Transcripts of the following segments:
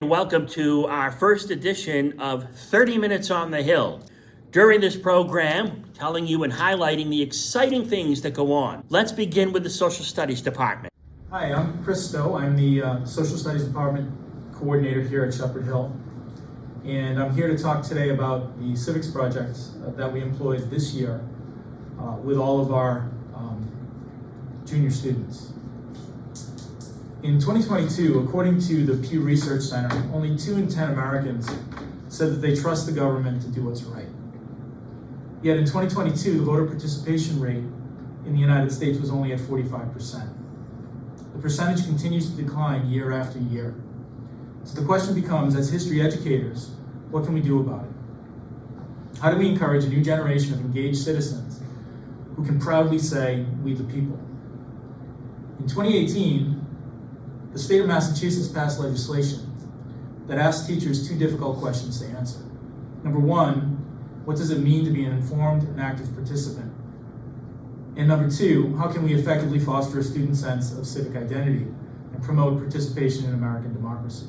Welcome to our first edition of 30 Minutes on the Hill. During this program, telling you and highlighting the exciting things that go on. Let's begin with the Social Studies Department. Hi, I'm Chris Stowe. I'm the Social Studies Department Coordinator here at Shepherd Hill. And I'm here to talk today about the civics project that we employed this year with all of our junior students. In 2022, according to the Pew Research Center, only 2 in 10 Americans said that they trust the government to do what's right. Yet in 2022, the voter participation rate in the United States was only at 45%. The percentage continues to decline year after year. So the question becomes, as history educators, what can we do about it? How do we encourage a new generation of engaged citizens who can proudly say, "We the people"? In 2018, the state of Massachusetts passed legislation that asked teachers 2 difficult questions to answer. Number 1, what does it mean to be an informed and active participant? And number 2, how can we effectively foster a student sense of civic identity and promote participation in American democracy?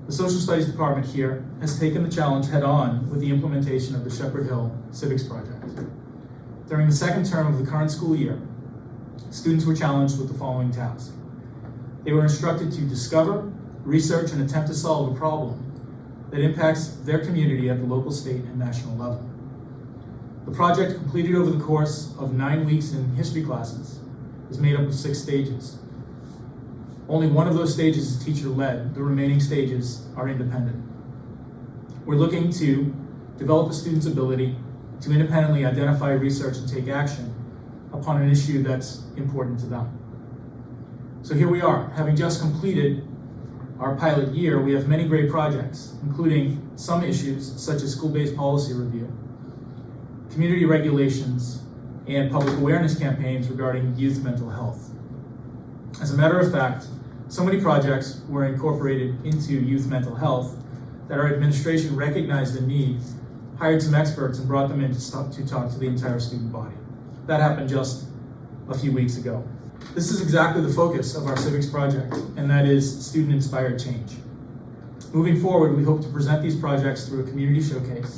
The Social Studies Department here has taken the challenge head on with the implementation of the Shepherd Hill Civics Project. During the second term of the current school year, students were challenged with the following task. They were instructed to discover, research, and attempt to solve a problem that impacts their community at the local, state, and national level. The project, completed over the course of 9 weeks in history classes, is made up of 6 stages. Only one of those stages is teacher-led. The remaining stages are independent. We're looking to develop a student's ability to independently identify, research, and take action upon an issue that's important to them. So here we are, having just completed our pilot year. We have many great projects, including some issues such as school-based policy review, community regulations, and public awareness campaigns regarding youth mental health. As a matter of fact, so many projects were incorporated into youth mental health that our administration recognized the need, hired some experts, and brought them in to talk to the entire student body. That happened just a few weeks ago. This is exactly the focus of our civics project, and that is student-inspired change. Moving forward, we hope to present these projects through a community showcase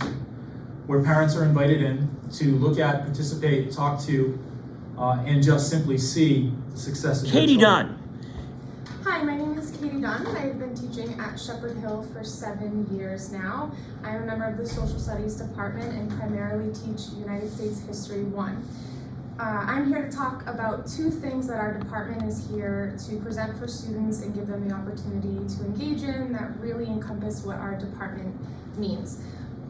where parents are invited in to look at, participate, talk to, and just simply see the success of Katie Dunn. Hi, my name is Katie Dunn. I've been teaching at Shepherd Hill for 7 years now. I'm a member of the Social Studies Department and primarily teach United States History 1. I'm here to talk about 2 things that our department is here to present for students and give them the opportunity to engage in that really encompass what our department means.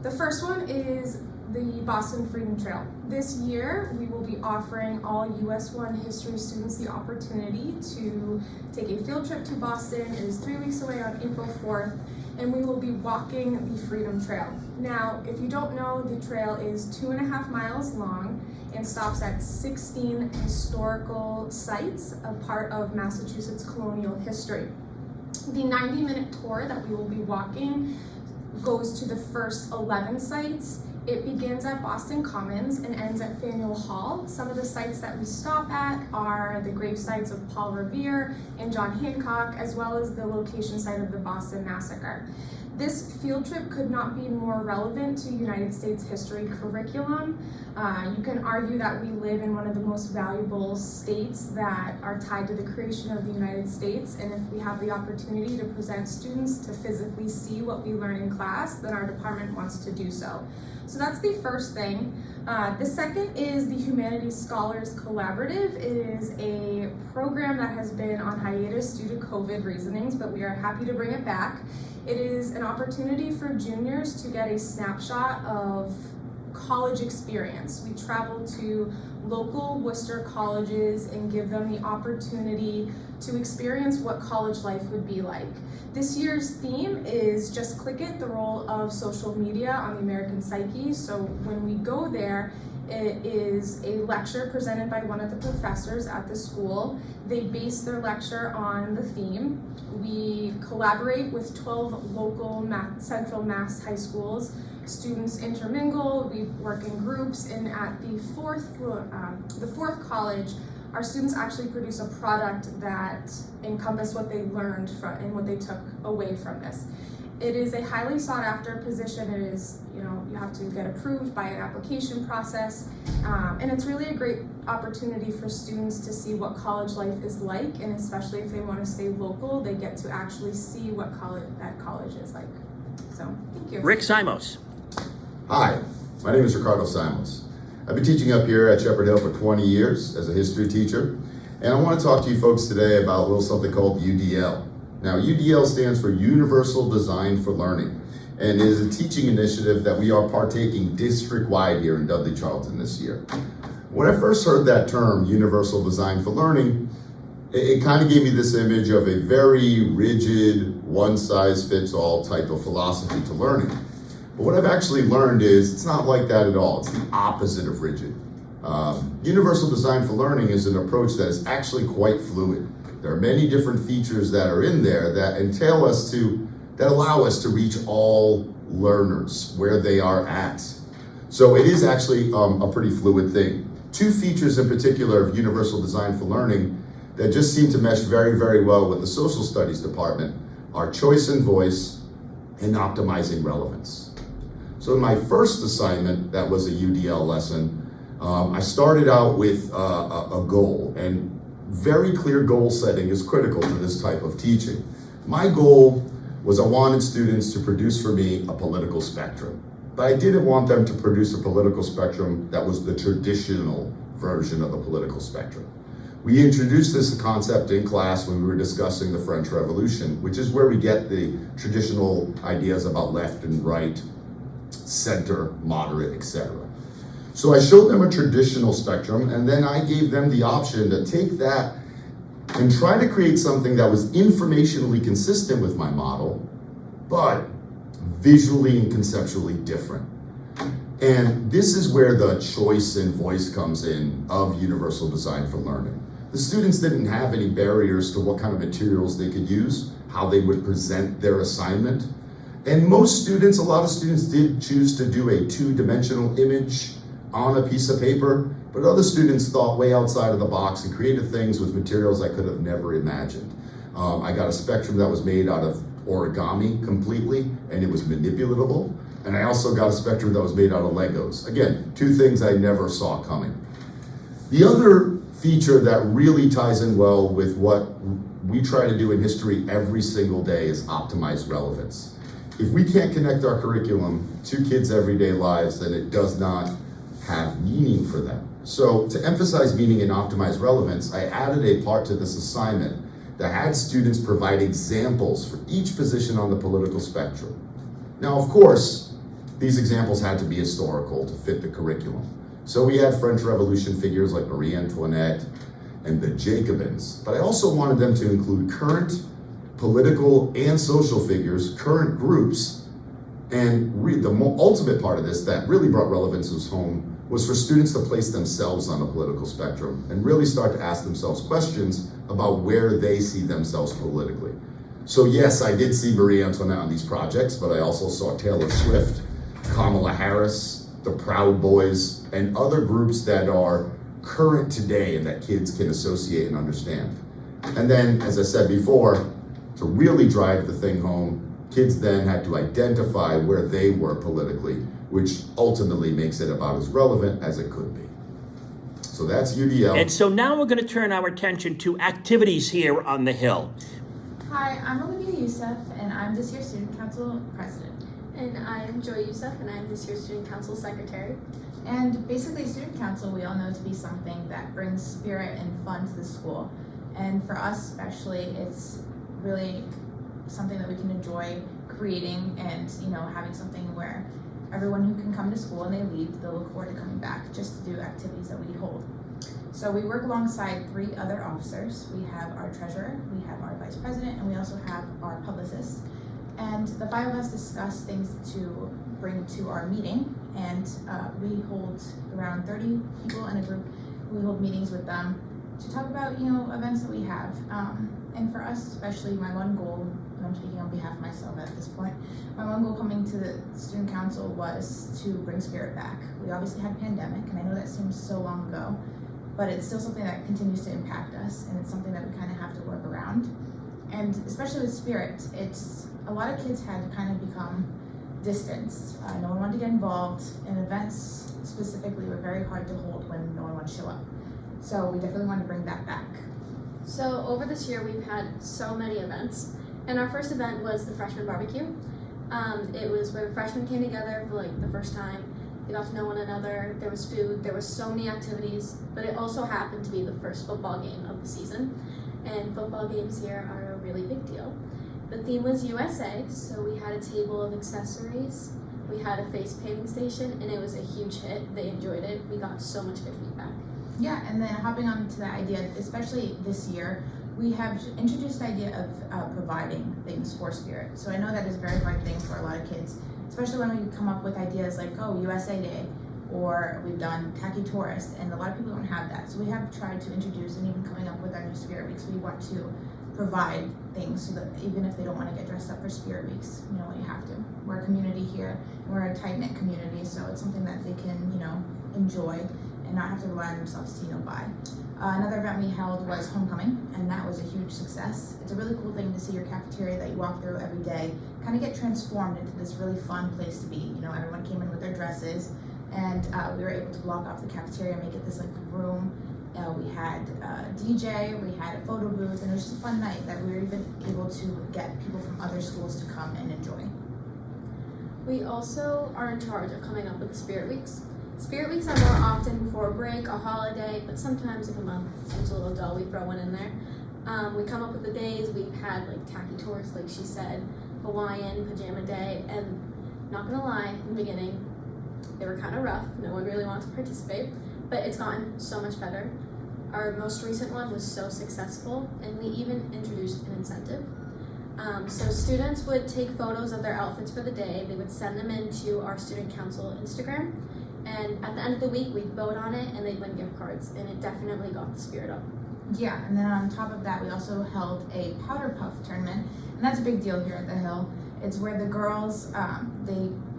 The first one is the Boston Freedom Trail. This year, we will be offering all US 1 history students the opportunity to take a field trip to Boston. It is 3 weeks away on April 4th, and we will be walking the Freedom Trail. Now, if you don't know, the trail is 2.5 miles long and stops at 16 historical sites, a part of Massachusetts colonial history. The 90-minute tour that we will be walking goes to the first 11 sites. It begins at Boston Commons and ends at Faneuil Hall. Some of the sites that we stop at are the grave sites of Paul Revere and John Hancock, as well as the location site of the Boston Massacre. This field trip could not be more relevant to United States history curriculum. You can argue that we live in one of the most valuable states that are tied to the creation of the United States, and if we have the opportunity to present students to physically see what we learn in class, then our department wants to do so. So that's the first thing. The second is the Humanities Scholars Collaborative. It is a program that has been on hiatus due to COVID reasonings, but we are happy to bring it back. It is an opportunity for juniors to get a snapshot of college experience. We travel to local Worcester colleges and give them the opportunity to experience what college life would be like. This year's theme is Just Click It, the role of social media on the American psyche. So when we go there, it is a lecture presented by one of the professors at the school. They base their lecture on the theme. We collaborate with 12 local Central Mass high schools. Students intermingle, we work in groups, and at the fourth college, our students actually produce a product that encompass what they learned from and what they took away from this. It is a highly sought after position. It is, you have to get approved by an application process. And it's really a great opportunity for students to see what college life is like, and especially if they want to stay local, they get to actually see what college is like. So, thank you. Rick Simos. Hi, my name is Ricardo Simos. I've been teaching up here at Shepherd Hill for 20 years as a history teacher, and I want to talk to you folks today about a little something called UDL. Now, UDL stands for Universal Design for Learning, and is a teaching initiative that we are partaking district-wide here in Dudley Charlton this year. When I first heard that term, Universal Design for Learning, it kind of gave me this image of a very rigid, one-size-fits-all type of philosophy to learning. But what I've actually learned is it's not like that at all. It's the opposite of rigid. Universal Design for Learning is an approach that is actually quite fluid. There are many different features that are in there that allow us to reach all learners where they are at. So it is actually a pretty fluid thing. Two features in particular of Universal Design for Learning that just seem to mesh very, very well with the Social Studies department are choice and voice and optimizing relevance. So in my first assignment, that was a UDL lesson, I started out with a goal, and very clear goal setting is critical to this type of teaching. My goal was I wanted students to produce for me a political spectrum, but I didn't want them to produce a political spectrum that was the traditional version of the political spectrum. We introduced this concept in class when we were discussing the French Revolution, which is where we get the traditional ideas about left and right, center, moderate, etc. So I showed them a traditional spectrum, and then I gave them the option to take that and try to create something that was informationally consistent with my model, but visually and conceptually different. And this is where the choice and voice comes in of Universal Design for Learning. The students didn't have any barriers to what kind of materials they could use, how they would present their assignment. And a lot of students did choose to do a two-dimensional image on a piece of paper, but other students thought way outside of the box and created things with materials I could have never imagined. I got a spectrum that was made out of origami completely, and it was manipulatable. And I also got a spectrum that was made out of Legos. Again, two things I never saw coming. The other feature that really ties in well with what we try to do in history every single day is optimize relevance. If we can't connect our curriculum to kids' everyday lives, then it does not have meaning for them. So to emphasize meaning and optimize relevance, I added a part to this assignment that had students provide examples for each position on the political spectrum. Now, of course, these examples had to be historical to fit the curriculum. So we had French Revolution figures like Marie Antoinette and the Jacobins, but I also wanted them to include current political and social figures, current groups, and the ultimate part of this that really brought relevances home was for students to place themselves on the political spectrum and really start to ask themselves questions about where they see themselves politically. So yes, I did see Marie Antoinette on these projects, but I also saw Taylor Swift, Kamala Harris, the Proud Boys, and other groups that are current today and that kids can associate and understand. And then, as I said before, to really drive the thing home, kids then had to identify where they were politically, which ultimately makes it about as relevant as it could be. So that's UDL. And so now we're going to turn our attention to activities here on the Hill. Hi, I'm Olivia Youssef, and I'm this year's Student Council President. And I'm Joy Youssef, and I'm this year's Student Council Secretary. And basically, Student Council we all know to be something that brings spirit and fun to the school. And for us especially, it's really something that we can enjoy creating and, having something where everyone who can come to school and they leave, they'll look forward to coming back just to do activities that we hold. So we work alongside 3 other officers. We have our treasurer, we have our vice president, and we also have our publicist. And the 5 of us discuss things to bring to our meeting, and we hold around 30 people in a group. We hold meetings with them to talk about, events that we have. And for us, especially, my one goal, and I'm speaking on behalf of myself at this point, my one goal coming to the student council was to bring spirit back. We obviously had a pandemic, and I know that seems so long ago, but it's still something that continues to impact us, and it's something that we kind of have to work around. And especially with spirit, a lot of kids had to kind of become distanced. No one wanted to get involved, and events specifically were very hard to hold when no one wanted to show up. So we definitely want to bring that back. So over this year, we've had so many events, and our first event was the freshman barbecue. It was where the freshmen came together for like the first time. They got to know one another. There was food. There was so many activities, but it also happened to be the first football game of the season, and football games here are a really big deal. The theme was USA, so we had a table of accessories. We had a face painting station, and it was a huge hit. They enjoyed it. We got so much good feedback. Yeah, and then hopping on to the idea, especially this year, we have introduced the idea of providing things for spirit. So I know that is a very hard thing for a lot of kids, especially when we come up with ideas like, oh, USA Day, or we've done Tacky Tourist, and a lot of people don't have that. So we have tried to introduce, and even coming up with our new Spirit Weeks, we want to provide things so that even if they don't want to get dressed up for Spirit Weeks, you have to. We're a community here, and we're a tight-knit community, so it's something that they can, enjoy and not have to rely on themselves to, buy. Another event we held was Homecoming, and that was a huge success. It's a really cool thing to see your cafeteria that you walk through every day kind of get transformed into this really fun place to be. Everyone came in with their dresses, and we were able to block off the cafeteria and make it this room. We had a DJ, we had a photo booth, and it was just a fun night that we were even able to get people from other schools to come and enjoy. We also are in charge of coming up with the Spirit Weeks. Spirit Weeks are more often before a break, a holiday, but sometimes if a month seems a little dull, we throw one in there. We come up with the days. We've had Tacky Tourist, like she said, Hawaiian, Pajama Day, and not gonna lie, in the beginning, they were kind of rough. No one really wanted to participate, but it's gotten so much better. Our most recent one was so successful, and we even introduced an incentive. So students would take photos of their outfits for the day. They would send them into our student council Instagram, and at the end of the week, we'd vote on it, and they'd win gift cards, and it definitely got the spirit up. Yeah, and then on top of that, we also held a powder puff tournament, and that's a big deal here at the Hill. It's where the girls,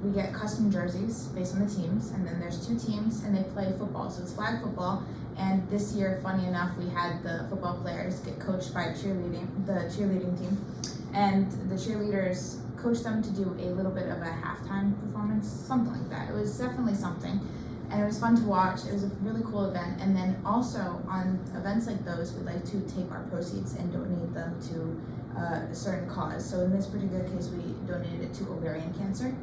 we get custom jerseys based on the teams, and then there's 2 teams, and they play football, so it's flag football. And this year, funny enough, we had the football players get coached by the cheerleading team, and the cheerleaders coached them to do a little bit of a halftime performance, something like that. It was definitely something, and it was fun to watch. It was a really cool event. And then also on events like those, we'd like to take our proceeds and donate them to a certain cause. So in this particular case, we donated it to ovarian cancer.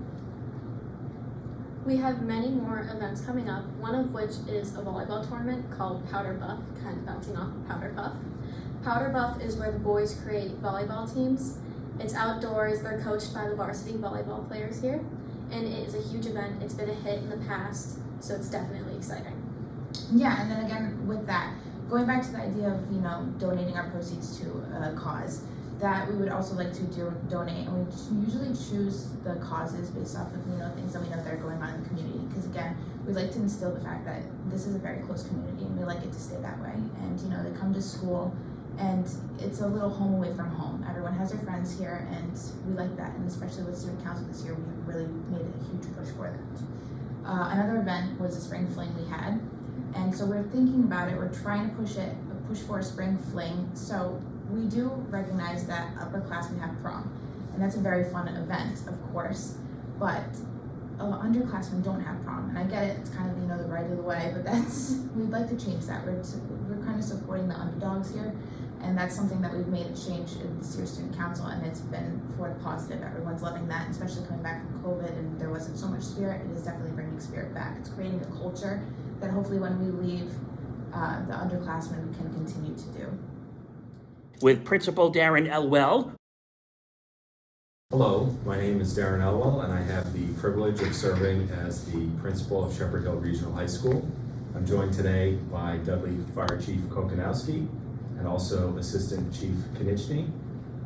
We have many more events coming up, one of which is a volleyball tournament called Powder Buff, kind of bouncing off of Powder Puff. Powder Buff is where the boys create volleyball teams. It's outdoors, they're coached by the varsity volleyball players here, and it is a huge event. It's been a hit in the past, so it's definitely exciting. Yeah, and then again with that, going back to the idea of donating our proceeds to a cause, that we would also like to donate, and we usually choose the causes based off of things that we know that are going on in the community, because again, we like to instill the fact that this is a very close community and we like it to stay that way. And they come to school and it's a little home away from home. Everyone has their friends here, and we like that, and especially with student council this year, we really made a huge push for that. Another event was a spring fling we had, and so we're thinking about it. We're trying to push for a spring fling. So we do recognize that upperclassmen have prom, and that's a very fun event, of course, but underclassmen don't have prom, and I get it, it's kind of the right of the way, but we'd like to change that. We're kind of supporting the underdogs here, and that's something that we've made a change in this year's student council, and it's been for the positive. Everyone's loving that, especially coming back from COVID, and there wasn't so much spirit. It is definitely bringing spirit back. It's creating a culture that hopefully when we leave, the underclassmen can continue to do. With Principal Darren Elwell. Hello, my name is Darren Elwell, and I have the privilege of serving as the principal of Shepherd Hill Regional High School. I'm joined today by Dudley Fire Chief Kokonowski and also Assistant Chief Konieczny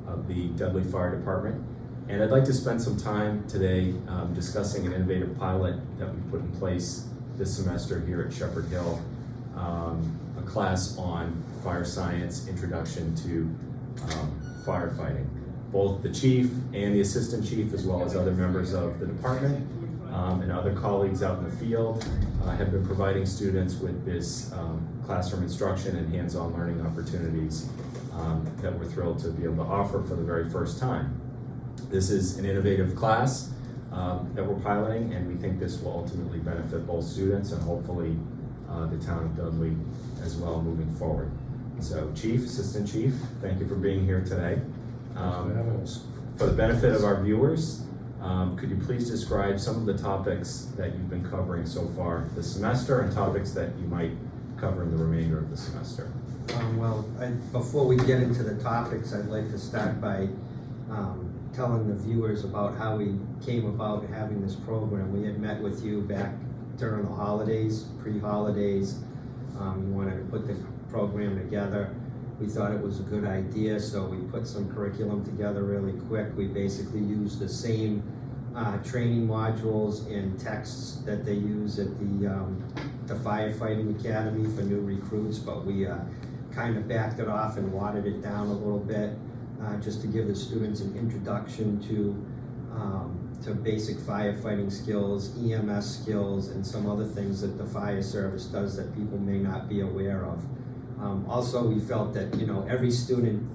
of the Dudley Fire Department. And I'd like to spend some time today discussing an innovative pilot that we put in place this semester here at Shepherd Hill, a class on fire science, introduction to firefighting. Both the chief and the assistant chief, as well as other members of the department, and other colleagues out in the field have been providing students with this classroom instruction and hands-on learning opportunities that we're thrilled to be able to offer for the very first time. This is an innovative class that we're piloting, and we think this will ultimately benefit both students and hopefully the town of Dudley as well moving forward. So Chief, Assistant Chief, thank you for being here today. For the benefit of our viewers, could you please describe some of the topics that you've been covering so far this semester and topics that you might cover in the remainder of the semester? Before we get into the topics, I'd like to start by telling the viewers about how we came about having this program. We had met with you back during the holidays, pre-holidays. We wanted to put the program together. We thought it was a good idea, so we put some curriculum together really quick. We basically used the same training modules and texts that they use at the firefighting academy for new recruits, but we kind of backed it off and watered it down a little bit just to give the students an introduction to basic firefighting skills, EMS skills, and some other things that the fire service does that people may not be aware of. Also, we felt that, every student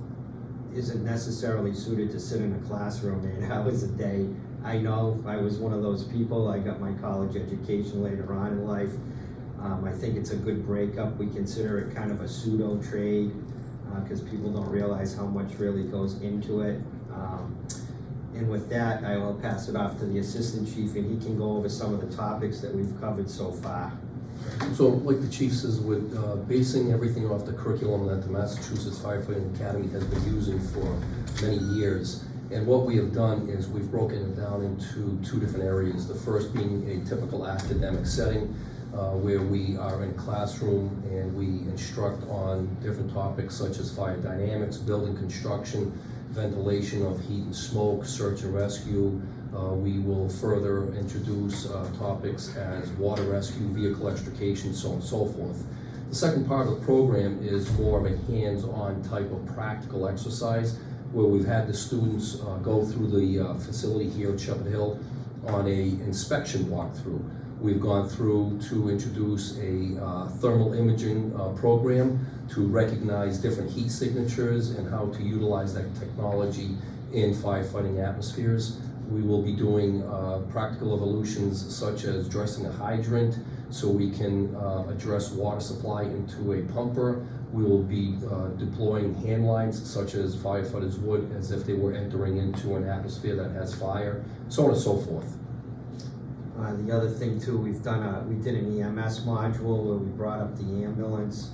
isn't necessarily suited to sit in a classroom 8 hours a day. I know I was one of those people. I got my college education later on in life. I think it's a good breakup. We consider it kind of a pseudo trade because people don't realize how much really goes into it. And with that, I will pass it off to the Assistant Chief, and he can go over some of the topics that we've covered so far. So, like the Chief says, with basing everything off the curriculum that the Massachusetts Firefighting Academy has been using for many years, and what we have done is we've broken it down into 2 different areas. The first being a typical academic setting, where we are in classroom and we instruct on different topics such as fire dynamics, building construction, ventilation of heat and smoke, search and rescue. We will further introduce topics as water rescue, vehicle extrication, so on and so forth. The second part of the program is more of a hands-on type of practical exercise where we've had the students go through the facility here at Shepherd Hill on a inspection walkthrough. We've gone through to introduce a thermal imaging program to recognize different heat signatures and how to utilize that technology in firefighting atmospheres. We will be doing practical evolutions such as dressing a hydrant so we can address water supply into a pumper. We will be deploying hand lines such as firefighters would as if they were entering into an atmosphere that has fire, so on and so forth. The other thing too, we did an EMS module where we brought up the ambulance.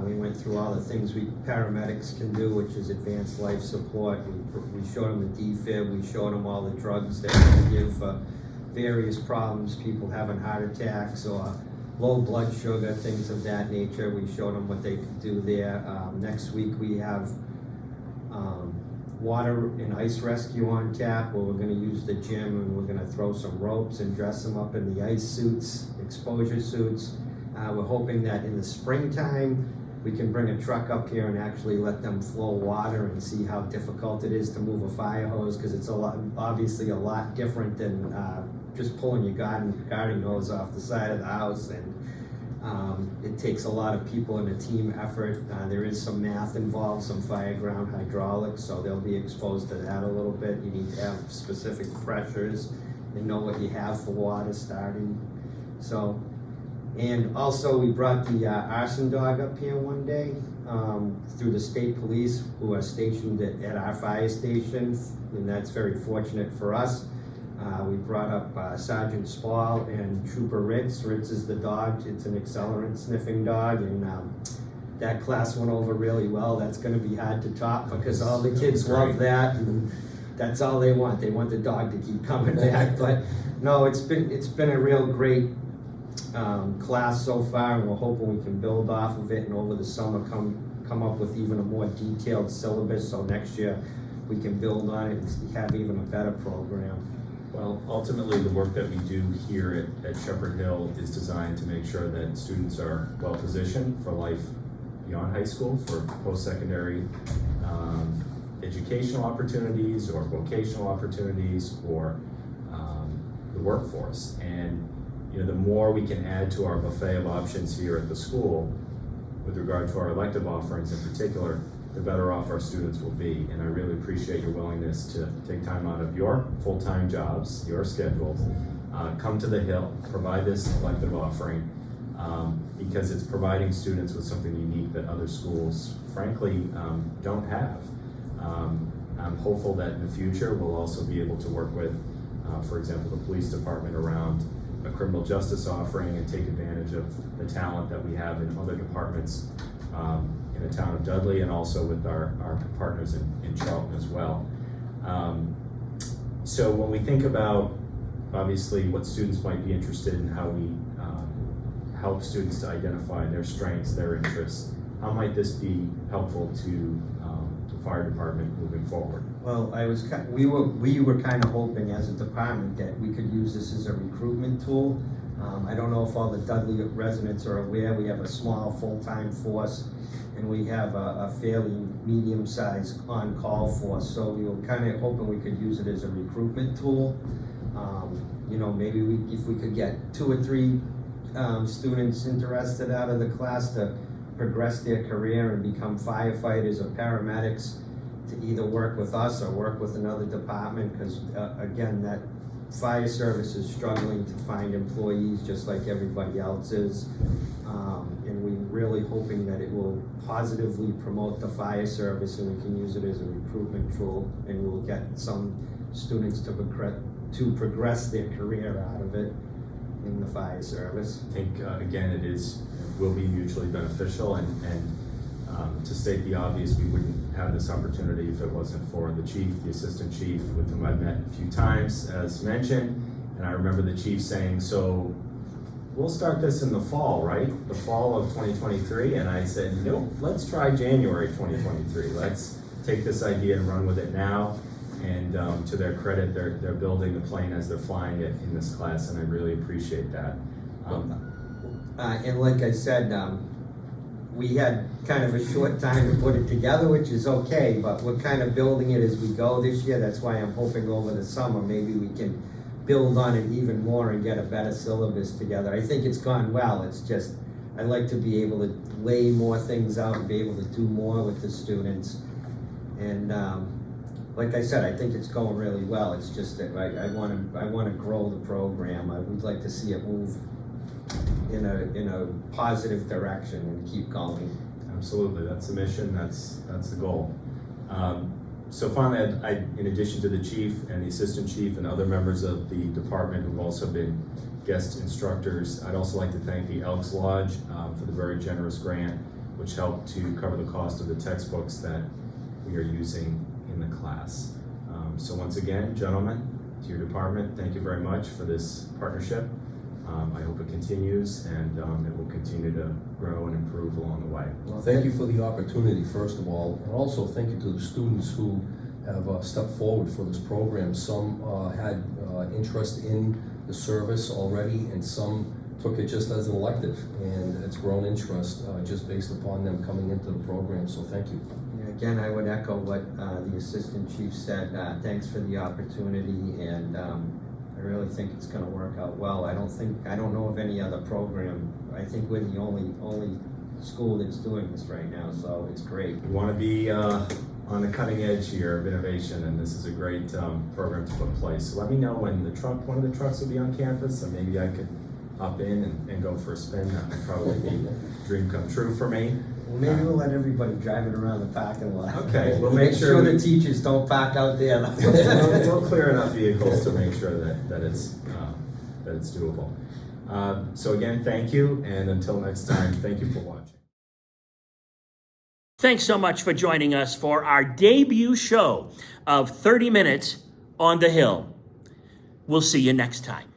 We went through all the things paramedics can do, which is advanced life support. We showed them the defib. We showed them all the drugs that we can give for various problems, people having heart attacks or low blood sugar, things of that nature. We showed them what they could do there. Next week we have water and ice rescue on tap, where we're going to use the gym and we're going to throw some ropes and dress them up in the ice suits, exposure suits. We're hoping that in the springtime we can bring a truck up here and actually let them flow water and see how difficult it is to move a fire hose, because it's obviously a lot different than just pulling your garden hose off the side of the house, and it takes a lot of people and a team effort. There is some math involved, some fireground hydraulics, so they'll be exposed to that a little bit. You need to have specific pressures and know what you have for water starting. So, and also we brought the arson dog up here one day through the state police, who are stationed at our fire station, and that's very fortunate for us. We brought up Sergeant Spall and Trooper Ritz. Ritz is the dog. It's an accelerant sniffing dog, and that class went over really well. That's going to be hard to top because all the kids love that, and that's all they want. They want the dog to keep coming back. But no, it's been a real great class so far, and we're hoping we can build off of it, and over the summer come up with even a more detailed syllabus, so next year we can build on it and have even a better program. Well, ultimately, the work that we do here at Shepherd Hill is designed to make sure that students are well positioned for life beyond high school, for post-secondary educational opportunities or vocational opportunities, or the workforce. And the more we can add to our buffet of options here at the school with regard to our elective offerings in particular, the better off our students will be. And I really appreciate your willingness to take time out of your full-time jobs, your schedules, come to the Hill, provide this elective offering, because it's providing students with something unique that other schools, frankly, don't have. I'm hopeful that in the future we'll also be able to work with, for example, the police department around a criminal justice offering and take advantage of the talent that we have in other departments in the town of Dudley, and also with our partners in Charlton as well. So when we think about obviously what students might be interested in, how we help students to identify their strengths, their interests, how might this be helpful to the fire department moving forward? Well, we were kind of hoping as a department that we could use this as a recruitment tool. I don't know if all the Dudley residents are aware, we have a small full-time force, and we have a fairly medium-sized on-call force, so we were kind of hoping we could use it as a recruitment tool. Maybe if we could get 2 or 3 students interested out of the class to progress their career and become firefighters or paramedics, to either work with us or work with another department, because again, that fire service is struggling to find employees just like everybody else is. And we're really hoping that it will positively promote the fire service, and we can use it as a recruitment tool, and we'll get some students to progress their career out of it in the fire service. I think, again, it will be mutually beneficial, and to state the obvious, we wouldn't have this opportunity if it wasn't for the chief, the assistant chief, with whom I've met a few times, as mentioned. And I remember the chief saying, so we'll start this in the fall, right? The fall of 2023. And I said, no, let's try January 2023. Let's take this idea and run with it now. And to their credit, they're building the plane as they're flying it in this class, and I really appreciate that. And like I said, we had kind of a short time to put it together, which is okay, but we're kind of building it as we go this year. That's why I'm hoping over the summer maybe we can build on it even more and get a better syllabus together. I think it's gone well. It's just, I'd like to be able to lay more things out and be able to do more with the students. And like I said, I think it's going really well. It's just that I want to grow the program. I would like to see it move in a positive direction and keep going. Absolutely, that's the mission. That's the goal. So finally, in addition to the chief and the assistant chief and other members of the department who've also been guest instructors, I'd also like to thank the Elks Lodge for the very generous grant, which helped to cover the cost of the textbooks that we are using in the class. So once again, gentlemen, to your department, thank you very much for this partnership. I hope it continues, and it will continue to grow and improve along the way. Well, thank you for the opportunity, first of all, and also thank you to the students who have stepped forward for this program. Some had interest in the service already, and some took it just as an elective, and it's grown interest just based upon them coming into the program, so thank you. Again, I would echo what the assistant chief said. Thanks for the opportunity, and I really think it's going to work out well. I don't know of any other program. I think we're the only school that's doing this right now, so it's great. We want to be on the cutting edge here of innovation, and this is a great program to put in place. So let me know when one of the trucks will be on campus, and maybe I could hop in and go for a spin. That would probably be a dream come true for me. Well, maybe we'll let everybody drive it around the parking lot. Okay, we'll make sure the teachers don't park out there. We'll clear enough vehicles to make sure that it's doable. So again, thank you, and until next time, thank you for watching. Thanks so much for joining us for our debut show of 30 Minutes on the Hill. We'll see you next time.